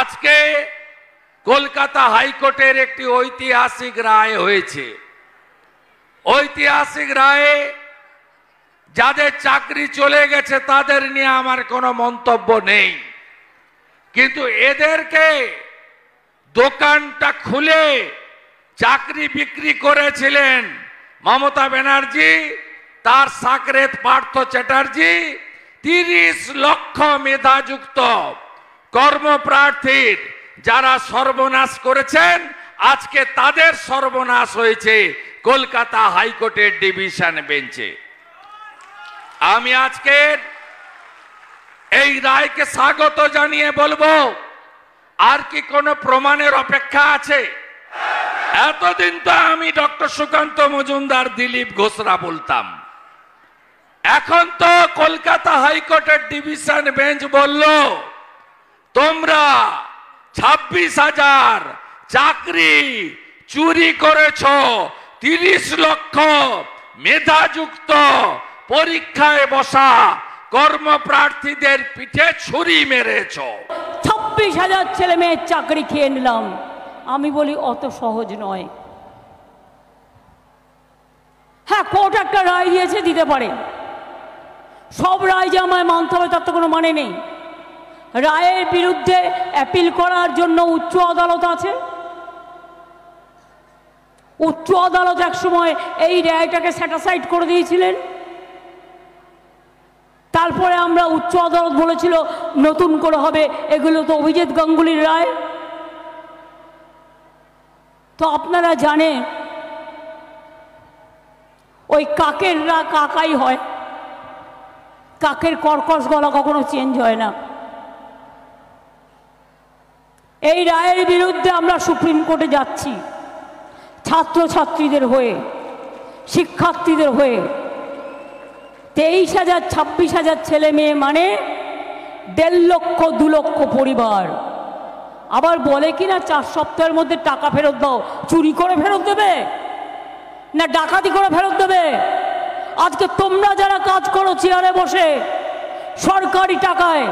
আজকে কলকাতা হাইকোর্টের একটি ঐতিহাসিক রায় হয়েছে। ঐতিহাসিক রায়ে যাদের চাকরি চলে গেছে তাদের নিয়ে আমার কোনো মন্তব্য নেই, কিন্তু এদেরকে দোকানটা খুলে চাকরি বিক্রি করেছিলেন মমতা ব্যানার্জি, তার সাকরেত পার্থ চ্যাটার্জি 30 লক্ষ মেধাযুক্ত কর্মপ্রার্থীর যারা সর্বনাশ করেছেন, আজকে তাদের সর্বনাশ হয়েছে কলকাতা হাইকোর্টের ডিভিশন বেঞ্চে। আমি আজকের এই রায়কে স্বাগত জানিয়ে বলবো, আর কি কোনো প্রমাণের অপেক্ষা আছে? এতদিন তো আমি ডক্টর সুকান্ত মজুমদার, দিলীপ ঘোষরা বলতাম, এখন তো কলকাতা হাইকোর্টের ডিভিশন বেঞ্চ বলল তোমরা 26,000 চাকরি চুরি করেছ, 30 লক্ষ মেধাযুক্ত পরীক্ষায় বসা কর্মপ্রার্থীদের পিঠে ছুরি মেরেছ। 26,000 ছেলে মেয়ের চাকরি খেয়ে নিলাম। আমি বলি অত সহজ নয়। হ্যাঁ, কোর্ট একটা রায় দিয়েছে, দিতে পারে। সব রায় যে আমায় মানতে হবে তার তো কোনো মানে নেই। রায়ের বিরুদ্ধে অ্যাপিল করার জন্য উচ্চ আদালত আছে। উচ্চ আদালত এক সময় এই রায়টাকে স্যাটিসফাইড করে দিয়েছিলেন। তারপরে আমরা উচ্চ আদালত বলেছিল নতুন করে হবে, এগুলো তো অভিজিৎ গাঙ্গুলির রায়। তো আপনারা জানেন ওই কাকেররা কাকাই হয়, কাকের কর্কশ গলা কখনো চেঞ্জ হয় না। এই রায়ের বিরুদ্ধে আমরা সুপ্রিম কোর্টে যাচ্ছি, ছাত্রছাত্রীদের হয়ে, শিক্ষার্থীদের হয়ে। 23,000 26,000 ছেলে মেয়ে মানে 1.5 লক্ষ 2 লক্ষ পরিবার। আবার বলে কি না 4 সপ্তাহের মধ্যে টাকা ফেরত দাও। চুরি করে ফেরত দেবে না ডাকাতি করে ফেরত দেবে? আজকে তোমরা যারা কাজ করো চেয়ারে বসে সরকারি টাকায়,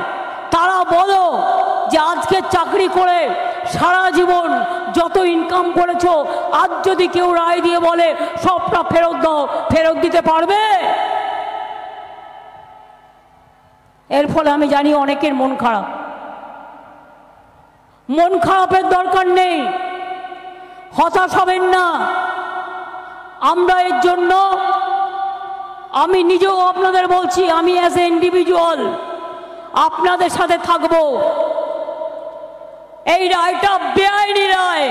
তারা বলো যে আজকে চাকরি করে সারা জীবন যত ইনকাম করেছো, আজ যদি কেউ রায় দিয়ে বলে সবটা ফেরত দাও, ফেরত দিতে পারবে? এর ফলে আমি জানি অনেকের মন খারাপ। মন খারাপের দরকার নেই, হতাশ হবেন না। আমরা এর জন্য, আমি নিজেও আপনাদের বলছি, আমি অ্যাজ এ ইন্ডিভিজুয়াল আপনাদের সাথে থাকবো। এই রায়টা বেআইনি রায়।